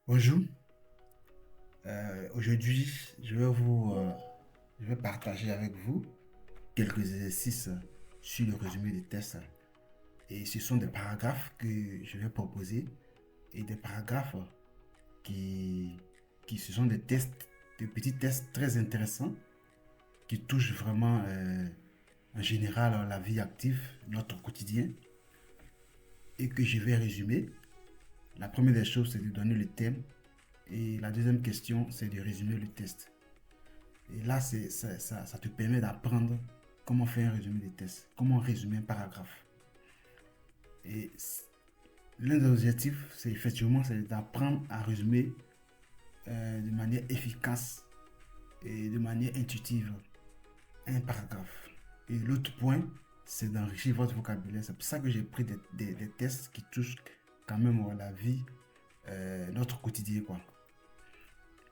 Bonjour. Aujourd'hui, je vais partager avec vous quelques exercices sur le résumé des tests. Et ce sont des paragraphes que je vais proposer et des paragraphes qui, qui ce sont des tests, des petits tests très intéressants qui touchent vraiment en général la vie active, notre quotidien et que je vais résumer. La première des choses, c'est de donner le thème et la deuxième question, c'est de résumer le test. Et là, ça te permet d'apprendre comment faire un résumé des tests, comment résumer un paragraphe. Et l'un des objectifs, c'est effectivement d'apprendre à résumer de manière efficace et de manière intuitive un paragraphe. Et l'autre point, c'est d'enrichir votre vocabulaire. C'est pour ça que j'ai pris des tests qui touchent quand même la vie, notre quotidien, quoi.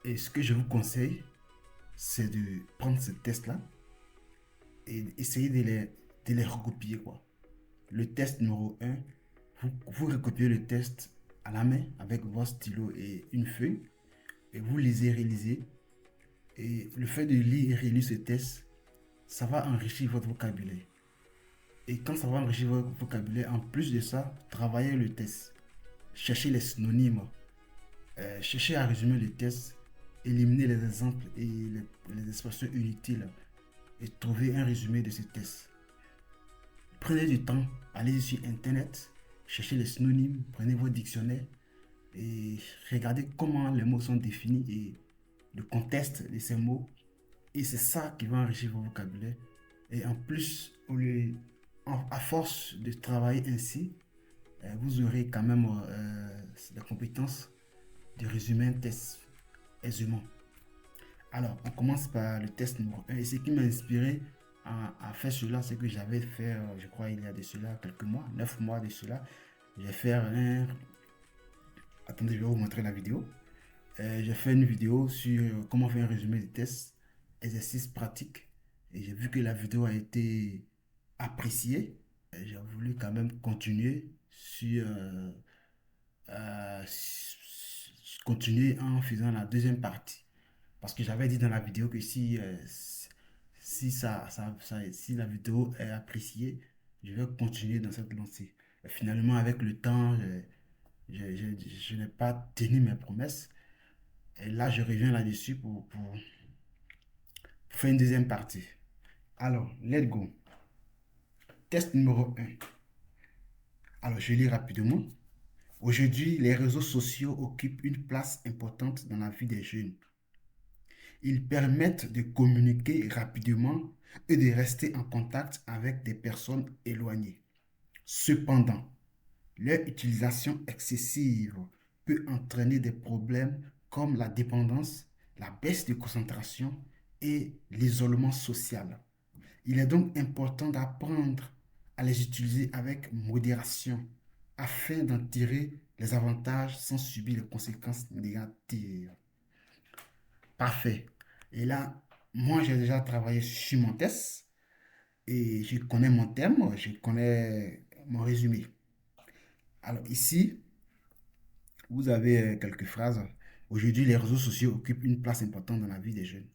Et ce que je vous conseille, c'est de prendre ces tests-là et essayer de les recopier, quoi. Le test numéro un, vous recopiez le test à la main avec votre stylo et une feuille et vous lisez, réalisez. Et le fait de lire et relire ce test, ça va enrichir votre vocabulaire. Et quand ça va enrichir votre vocabulaire, en plus de ça, travaillez le test. Cherchez les synonymes, cherchez à résumer le test, éliminez les exemples et les expressions inutiles et trouvez un résumé de ce test. Prenez du temps, allez sur Internet, cherchez les synonymes, prenez vos dictionnaires et regardez comment les mots sont définis et le contexte de ces mots. Et c'est ça qui va enrichir votre vocabulaire. Et en plus, à force de travailler ainsi, vous aurez quand même la compétence de résumer un test aisément. Alors, on commence par le test numéro 1. Et ce qui m'a inspiré à faire cela, c'est que j'avais fait, je crois, il y a de cela quelques mois, 9 mois de cela. J'ai fait un. Attendez, je vais vous montrer la vidéo. J'ai fait une vidéo sur comment faire un résumé des tests, exercices pratiques. Et j'ai vu que la vidéo a été appréciée. Et j'ai voulu quand même continuer euh, continuer en faisant la deuxième partie. Parce que j'avais dit dans la vidéo que si la vidéo est appréciée, je vais continuer dans cette lancée. Et finalement, avec le temps, je n'ai pas tenu mes promesses. Et là, je reviens là-dessus pour faire une deuxième partie. Alors, let's go. Test numéro un. Alors, je lis rapidement. Aujourd'hui, les réseaux sociaux occupent une place importante dans la vie des jeunes. Ils permettent de communiquer rapidement et de rester en contact avec des personnes éloignées. Cependant, leur utilisation excessive peut entraîner des problèmes comme la dépendance, la baisse de concentration et l'isolement social. Il est donc important d'apprendre à les utiliser avec modération afin d'en tirer les avantages sans subir les conséquences négatives. Parfait. Et là, moi, j'ai déjà travaillé sur mon test et je connais mon thème, je connais mon résumé. Alors ici, vous avez quelques phrases. Aujourd'hui, les réseaux sociaux occupent une place importante dans la vie des jeunes.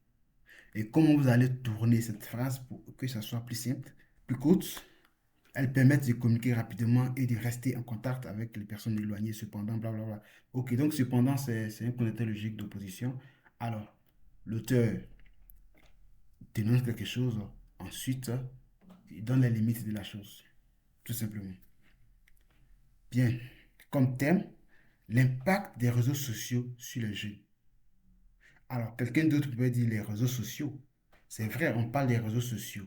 Et comment vous allez tourner cette phrase pour que ça soit plus simple, plus courte? Elles permettent de communiquer rapidement et de rester en contact avec les personnes éloignées, cependant, blablabla. Ok, donc cependant, c'est un connecteur logique d'opposition. Alors, l'auteur dénonce quelque chose, ensuite, il donne les limites de la chose, tout simplement. Bien, comme thème, l'impact des réseaux sociaux sur les jeunes. Alors, quelqu'un d'autre peut dire les réseaux sociaux. C'est vrai, on parle des réseaux sociaux.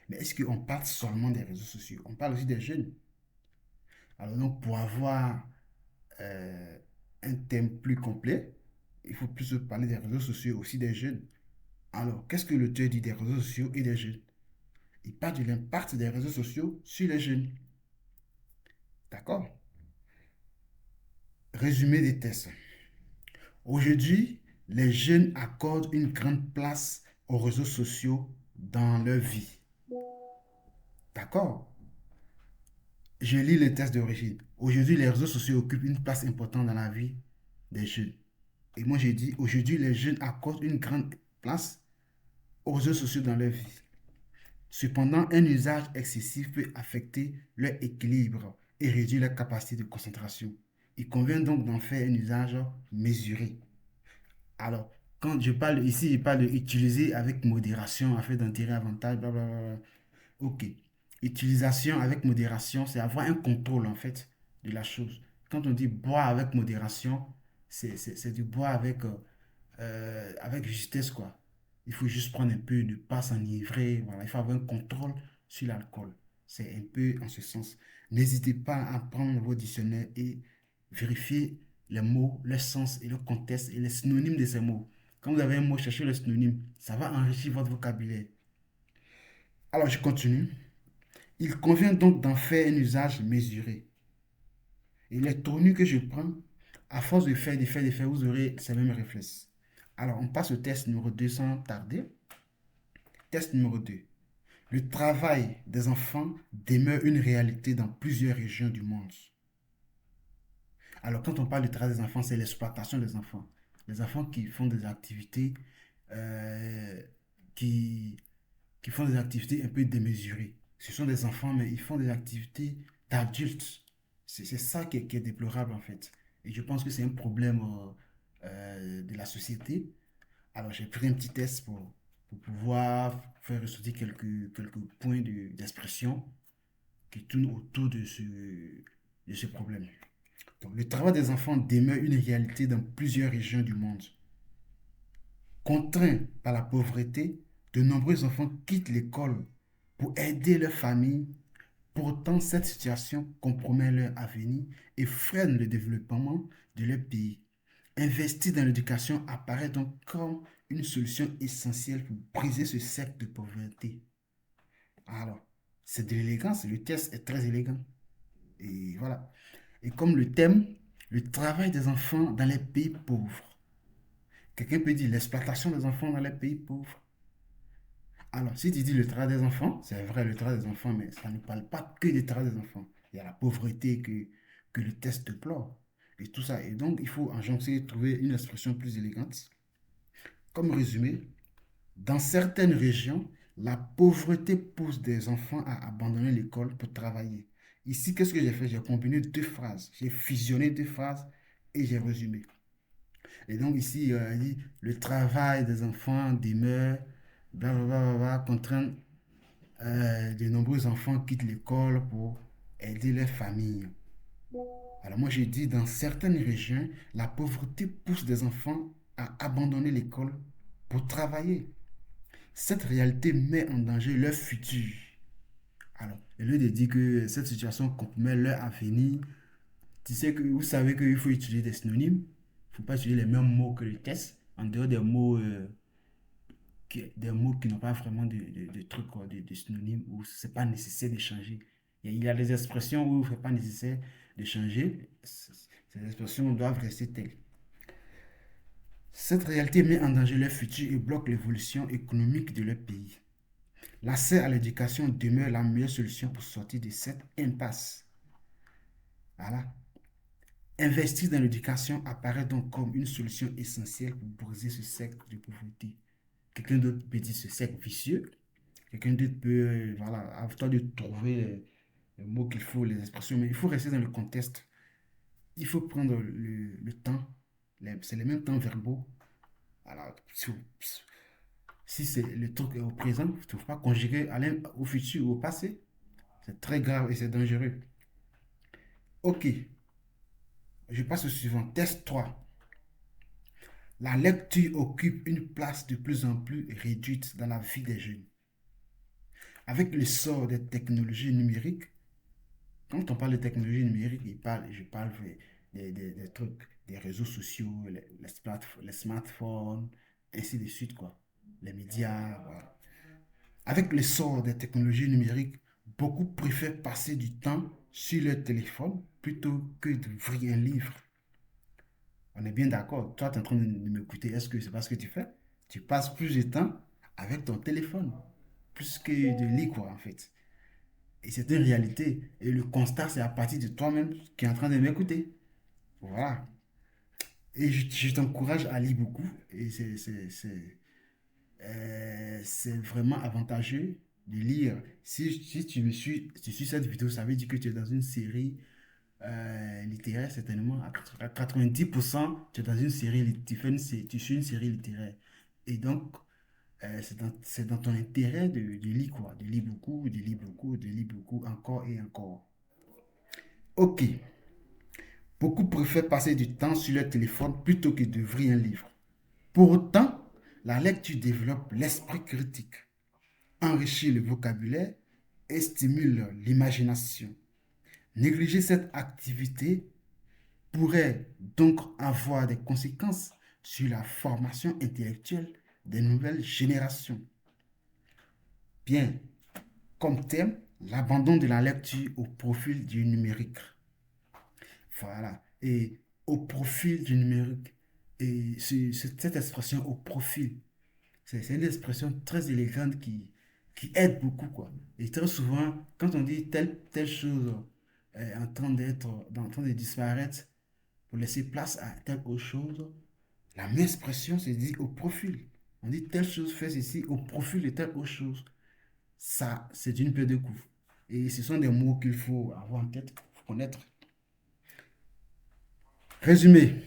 Mais est-ce qu'on parle seulement des réseaux sociaux? On parle aussi des jeunes. Alors, donc, pour avoir euh, un thème plus complet, il faut plus parler des réseaux sociaux aussi des jeunes. Alors, qu'est-ce que l'auteur dit des réseaux sociaux et des jeunes? Il parle de l'impact des réseaux sociaux sur les jeunes. D'accord? Résumé des tests. Aujourd'hui, les jeunes accordent une grande place aux réseaux sociaux dans leur vie. D'accord? Je lis le test d'origine. Aujourd'hui, les réseaux sociaux occupent une place importante dans la vie des jeunes. Et moi, j'ai dit, aujourd'hui, les jeunes accordent une grande place aux réseaux sociaux dans leur vie. Cependant, un usage excessif peut affecter leur équilibre et réduire leur capacité de concentration. Il convient donc d'en faire un usage mesuré. Alors, quand je parle ici, je parle d'utiliser avec modération afin d'en tirer avantage, blablabla. Ok. Utilisation avec modération, c'est avoir un contrôle en fait de la chose. Quand on dit boire avec modération, c'est du boire avec justesse, quoi. Il faut juste prendre un peu, ne pas s'enivrer. Voilà. Il faut avoir un contrôle sur l'alcool. C'est un peu en ce sens. N'hésitez pas à prendre vos dictionnaires et vérifier les mots, leur sens et le contexte et les synonymes de ces mots. Quand vous avez un mot, cherchez le synonyme. Ça va enrichir votre vocabulaire. Alors, je continue. Il convient donc d'en faire un usage mesuré. Et les tournures que je prends, à force de faire, vous aurez ces mêmes réflexes. Alors, on passe au test numéro 2 sans tarder. Test numéro 2. Le travail des enfants demeure une réalité dans plusieurs régions du monde. Alors, quand on parle du travail des enfants, c'est l'exploitation des enfants. Les enfants qui font des activités, euh, qui, qui font des activités un peu démesurées. Ce sont des enfants, mais ils font des activités d'adultes. C'est ça qui est déplorable, en fait. Et je pense que c'est un problème de la société. Alors, j'ai pris un petit test pour pouvoir faire ressortir quelques points d'expression qui tournent autour de ce problème. Donc, le travail des enfants demeure une réalité dans plusieurs régions du monde. Contraints par la pauvreté, de nombreux enfants quittent l'école pour aider leur famille. Pourtant, cette situation compromet leur avenir et freine le développement de leur pays. Investir dans l'éducation apparaît donc comme une solution essentielle pour briser ce cercle de pauvreté. Alors, c'est de l'élégance, le test est très élégant. Et voilà. Et comme le thème, le travail des enfants dans les pays pauvres. Quelqu'un peut dire l'exploitation des enfants dans les pays pauvres. Alors, si tu dis le travail des enfants, c'est vrai le travail des enfants, mais ça ne parle pas que du travail des enfants. Il y a la pauvreté que le test déplore et tout ça. Et donc, il faut en joncer trouver une expression plus élégante. Comme résumé, dans certaines régions, la pauvreté pousse des enfants à abandonner l'école pour travailler. Ici, qu'est-ce que j'ai fait? J'ai combiné deux phrases. J'ai fusionné deux phrases et j'ai résumé. Et donc ici, il dit, le travail des enfants demeure, blablabla, contraint de nombreux enfants quittent l'école pour aider leur famille. Alors moi, j'ai dit, dans certaines régions, la pauvreté pousse des enfants à abandonner l'école pour travailler. Cette réalité met en danger leur futur. Alors, au lieu de dire que cette situation compromet leur avenir, tu sais que vous savez qu'il faut utiliser des synonymes. Il ne faut pas utiliser les mêmes mots que le test, en dehors des mots qui n'ont pas vraiment de trucs, quoi, de synonymes, où ce n'est pas nécessaire de changer. Il y a des expressions où il ne fait pas nécessaire de changer. Ces expressions doivent rester telles. Cette réalité met en danger leur futur et bloque l'évolution économique de leur pays. L'accès à l'éducation demeure la meilleure solution pour sortir de cette impasse. Voilà. Investir dans l'éducation apparaît donc comme une solution essentielle pour briser ce cercle de pauvreté. Quelqu'un d'autre peut dire ce cercle vicieux. Quelqu'un d'autre peut, voilà, à toi de trouver les mots qu'il faut, les expressions, mais il faut rester dans le contexte. Il faut prendre le temps, c'est les mêmes temps verbaux. Alors, si c'est le truc est au présent, il ne faut pas conjuguer au futur ou au passé. C'est très grave et c'est dangereux. Ok, je passe au suivant. Test 3. La lecture occupe une place de plus en plus réduite dans la vie des jeunes. Avec l'essor des technologies numériques, quand on parle de technologies numériques, je parle des trucs, des réseaux sociaux, les smartphones, ainsi de suite, quoi. Les médias, voilà. Avec l'essor des technologies numériques, beaucoup préfèrent passer du temps sur leur téléphone plutôt que d'ouvrir un livre. On est bien d'accord. Toi, tu es en train de m'écouter. Est-ce que c'est pas ce que tu fais? Tu passes plus de temps avec ton téléphone, plus que de lire, quoi, en fait. Et c'est une réalité. Et le constat, c'est à partir de toi-même qui est en train de m'écouter. Voilà. Et je t'encourage à lire beaucoup. Et c'est vraiment avantageux de lire. Si tu suis cette vidéo, ça veut dire que tu es dans une série littéraire, certainement. À 90%, tu es dans une série, tu suis une série littéraire. Et donc, c'est dans ton intérêt de lire quoi. De lire beaucoup, de lire beaucoup, de lire beaucoup, encore et encore. Ok. Beaucoup préfèrent passer du temps sur leur téléphone plutôt que d'ouvrir un livre. Pour autant, la lecture développe l'esprit critique, enrichit le vocabulaire et stimule l'imagination. Négliger cette activité pourrait donc avoir des conséquences sur la formation intellectuelle des nouvelles générations. Bien, comme thème, l'abandon de la lecture au profil du numérique. Voilà. Et au profil du numérique. Et cette expression au profil, c'est une expression très élégante qui aide beaucoup, quoi. Et très souvent, quand on dit telle chose est en train de disparaître pour laisser place à telle autre chose, la même expression se dit au profil. On dit telle chose fait ceci au profil de telle autre chose. Ça, c'est une paire de coups. Et ce sont des mots qu'il faut avoir en tête, qu'il faut connaître. Résumé,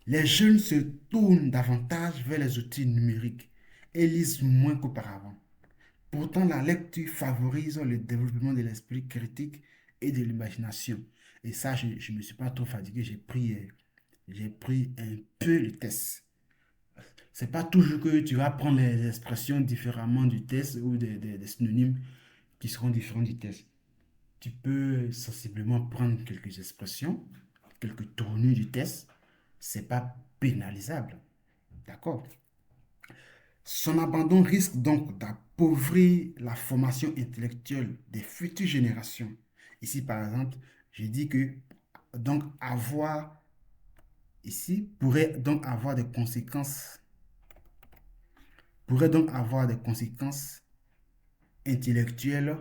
les jeunes se tournent davantage vers les outils numériques et lisent moins qu'auparavant. Pourtant, la lecture favorise le développement de l'esprit critique et de l'imagination. Et ça, je ne me suis pas trop fatigué, j'ai pris un peu le test. C'est pas toujours que tu vas prendre les expressions différemment du test ou des synonymes qui seront différents du test. Tu peux sensiblement prendre quelques expressions, quelques tournures du test. C'est pas pénalisable. D'accord? Son abandon risque donc d'appauvrir la formation intellectuelle des futures générations. Ici, par exemple, je dis que donc avoir ici pourrait donc avoir des conséquences intellectuelles,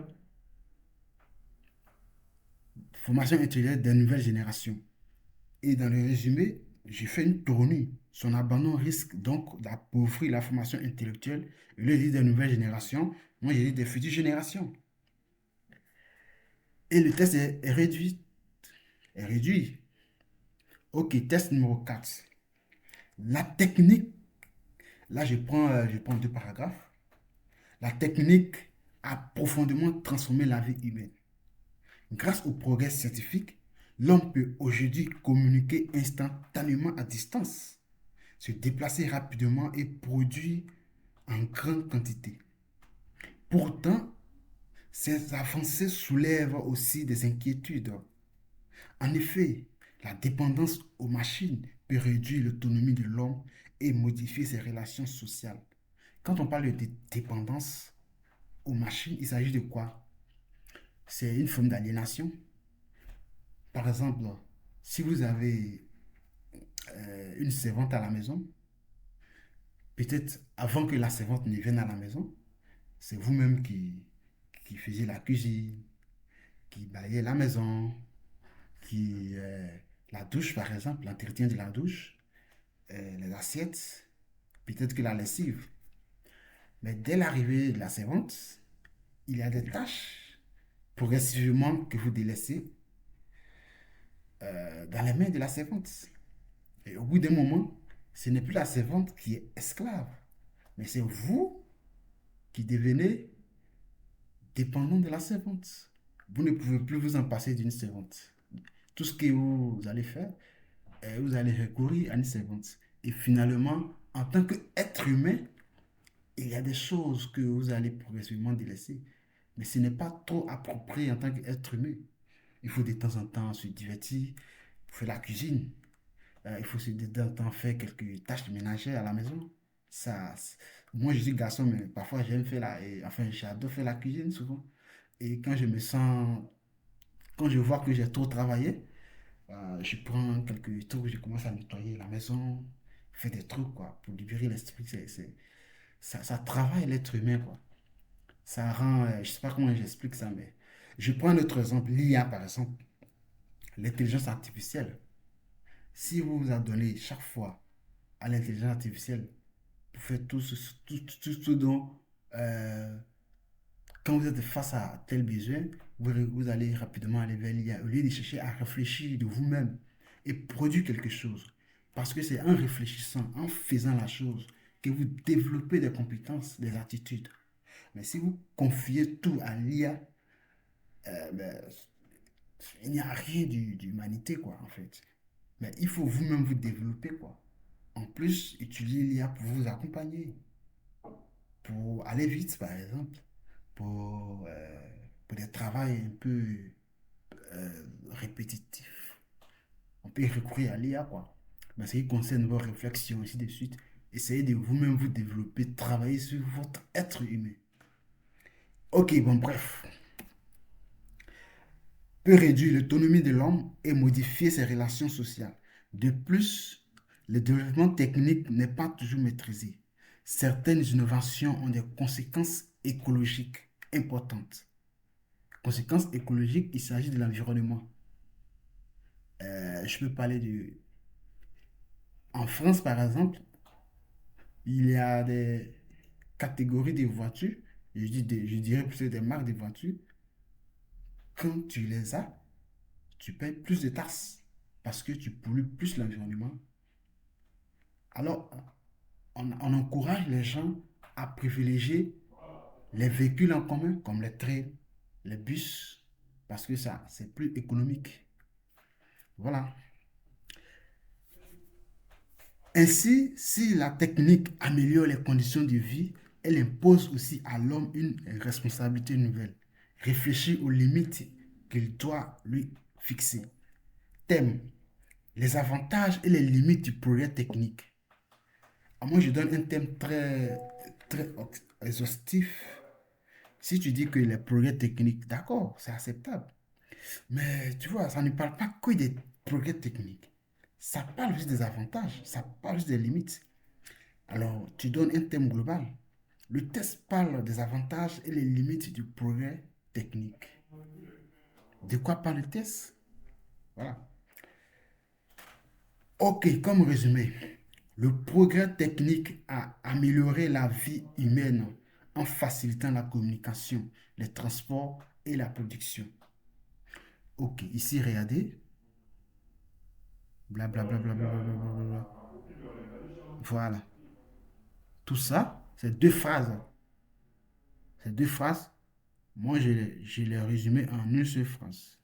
formation intellectuelle des nouvelles générations. Et dans le résumé, j'ai fait une tournure. Son abandon risque donc d'appauvrir la formation intellectuelle. Et là, il dit des nouvelles générations. Moi, j'ai dit des futures générations. Et le test est réduit. Est réduit. Ok, test numéro 4. La technique, là je prends deux paragraphes. La technique a profondément transformé la vie humaine. Grâce au progrès scientifique, l'homme peut aujourd'hui communiquer instantanément à distance, se déplacer rapidement et produire en grande quantité. Pourtant, ces avancées soulèvent aussi des inquiétudes. En effet, la dépendance aux machines peut réduire l'autonomie de l'homme et modifier ses relations sociales. Quand on parle de dépendance aux machines, il s'agit de quoi? C'est une forme d'aliénation. Par exemple, si vous avez une servante à la maison, peut-être avant que la servante ne vienne à la maison, c'est vous-même qui faisiez la cuisine, qui balayez la maison, qui la douche par exemple, l'entretien de la douche, les assiettes, peut-être que la lessive. Mais dès l'arrivée de la servante, il y a des tâches progressivement que vous délaissez dans les mains de la servante. Et au bout d'un moment, ce n'est plus la servante qui est esclave, mais c'est vous qui devenez dépendant de la servante. Vous ne pouvez plus vous en passer d'une servante. Tout ce que vous allez faire, vous allez recourir à une servante. Et finalement, en tant qu'être humain, il y a des choses que vous allez progressivement délaisser. Mais ce n'est pas trop approprié en tant qu'être humain. Il faut de temps en temps se divertir, faire la cuisine. Il faut de temps en temps faire quelques tâches ménagères à la maison. Ça, moi, je suis garçon, mais parfois j'aime faire enfin, j'adore faire la cuisine souvent. Et quand je vois que j'ai trop travaillé, je prends quelques trucs, je commence à nettoyer la maison, faire des trucs, quoi, pour libérer l'esprit. Ça travaille l'être humain, quoi. Ça rend, je sais pas comment j'explique ça, mais je prends un autre exemple, l'IA, par exemple, l'intelligence artificielle. Si vous vous adonnez chaque fois à l'intelligence artificielle pour faire tout ce dont, euh, quand vous êtes face à tel besoin, vous allez rapidement aller vers l'IA au lieu de chercher à réfléchir de vous-même et produire quelque chose. Parce que c'est en réfléchissant, en faisant la chose, que vous développez des compétences, des attitudes. Mais si vous confiez tout à l'IA, ben, il n'y a rien d'humanité, quoi, en fait. Mais il faut vous-même vous développer, quoi. En plus, utilisez l'IA pour vous accompagner, pour aller vite, par exemple, pour, euh, pour des travaux un peu répétitifs. On peut recourir à l'IA, quoi. Mais ce qui concerne vos réflexions, ainsi de suite, essayez de vous-même vous développer, travailler sur votre être humain. Ok, bon, bref. Peut réduire l'autonomie de l'homme et modifier ses relations sociales. De plus, le développement technique n'est pas toujours maîtrisé. Certaines innovations ont des conséquences écologiques importantes. Conséquences écologiques, il s'agit de l'environnement. Je peux parler de... En France, par exemple, il y a des catégories de voitures, je dirais plutôt des marques de voitures. Quand tu les as, tu payes plus de taxes parce que tu pollues plus l'environnement. Alors, on encourage les gens à privilégier les véhicules en commun, comme les trains, les bus, parce que ça, c'est plus économique. Voilà. Ainsi, si la technique améliore les conditions de vie, elle impose aussi à l'homme une responsabilité nouvelle. Réfléchir aux limites qu'il doit lui fixer. Thème, les avantages et les limites du progrès technique. Moi, je donne un thème très exhaustif. Si tu dis que les progrès techniques, d'accord, c'est acceptable. Mais tu vois, ça ne parle pas que des progrès techniques. Ça parle juste des avantages, ça parle juste des limites. Alors, tu donnes un thème global. Le test parle des avantages et les limites du progrès technique. De quoi parle le test? Voilà. Ok, comme résumé, le progrès technique a amélioré la vie humaine en facilitant la communication, les transports et la production. Ok, ici, regardez. Blablabla. Bla, bla, bla, bla, bla, bla, bla. Voilà. Tout ça, c'est deux phrases. Ces deux phrases, moi, je les résumé en une seule phrase.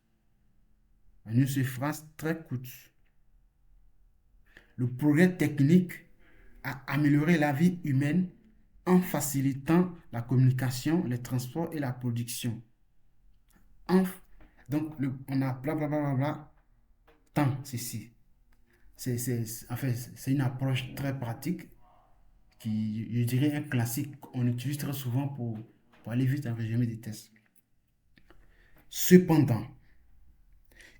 En une seule phrase très courte. Le progrès technique a amélioré la vie humaine en facilitant la communication, les transports et la production. En- donc, on a blablabla, bla, bla, bla, tant, ceci. En fait, c'est une approche très pratique qui, je dirais, un classique qu'on utilise très souvent pour aller vite en résumé des tests. Cependant,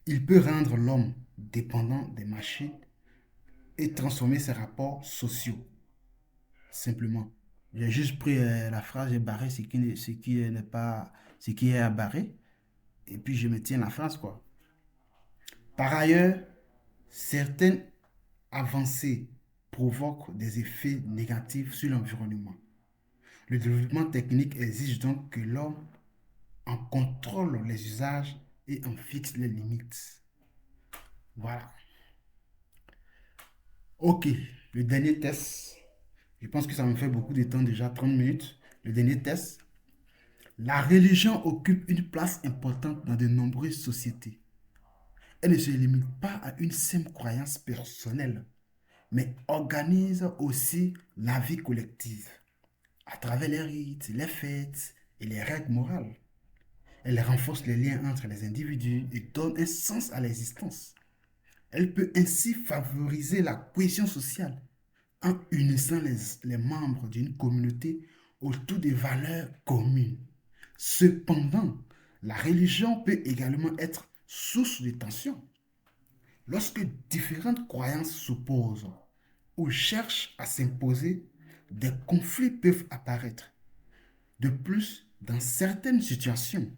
il peut rendre l'homme dépendant des machines et transformer ses rapports sociaux. Simplement. J'ai juste pris la phrase, j'ai barré n'est pas, ce qui est à barrer, et puis je me tiens la phrase, quoi. Par ailleurs, certaines avancées provoquent des effets négatifs sur l'environnement. Le développement technique exige donc que l'homme en contrôle les usages et en fixe les limites. Voilà. Ok, le dernier test. Je pense que ça me fait beaucoup de temps déjà, 30 minutes. Le dernier test. La religion occupe une place importante dans de nombreuses sociétés. Elle ne se limite pas à une simple croyance personnelle, mais organise aussi la vie collective à travers les rites, les fêtes et les règles morales. Elle renforce les liens entre les individus et donne un sens à l'existence. Elle peut ainsi favoriser la cohésion sociale en unissant les membres d'une communauté autour des valeurs communes. Cependant, la religion peut également être source de tension. Lorsque différentes croyances s'opposent ou cherchent à s'imposer, des conflits peuvent apparaître. De plus, dans certaines situations,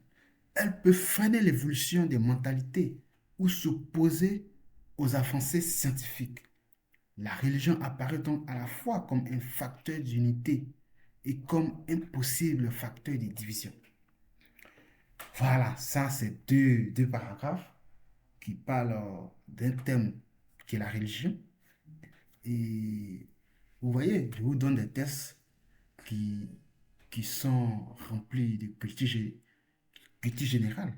elle peut freiner l'évolution des mentalités ou s'opposer aux avancées scientifiques. La religion apparaît donc à la fois comme un facteur d'unité et comme un possible facteur de division. Voilà, ça c'est deux paragraphes qui parlent d'un thème qui est la religion. Et vous voyez, je vous donne des tests qui, qui sont remplis de culture générale.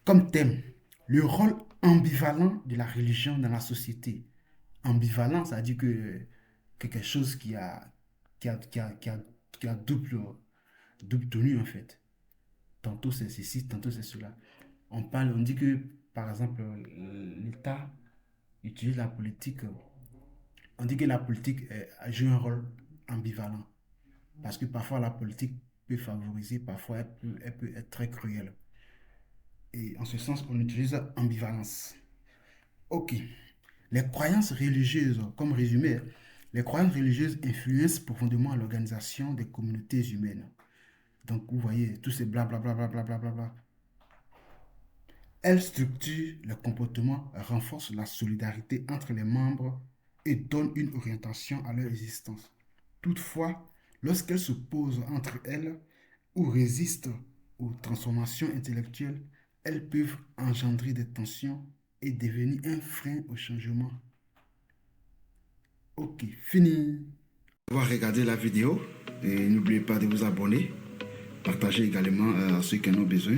Comme thème, le rôle ambivalent de la religion dans la société. Ambivalent, ça veut dire que quelque chose qui a, qui a, qui a, qui a double tenue en fait. Tantôt c'est ceci, tantôt c'est cela. On dit que, par exemple, l'État utilise la politique. On dit que la politique joue un rôle ambivalent. Parce que parfois la politique peut favoriser, parfois elle peut être très cruelle. Et en ce sens, on utilise ambivalence. Ok. Les croyances religieuses, comme résumé, les croyances religieuses influencent profondément l'organisation des communautés humaines. Donc, vous voyez, tous ces blablabla, blablabla. Elles structurent le comportement, renforcent la solidarité entre les membres et donnent une orientation à leur existence. Toutefois, lorsqu'elles s'opposent entre elles ou résistent aux transformations intellectuelles, elles peuvent engendrer des tensions et devenir un frein au changement. Ok, fini. Avoir regardé la vidéo et n'oubliez pas de vous abonner, partagez également à ceux qui en ont besoin.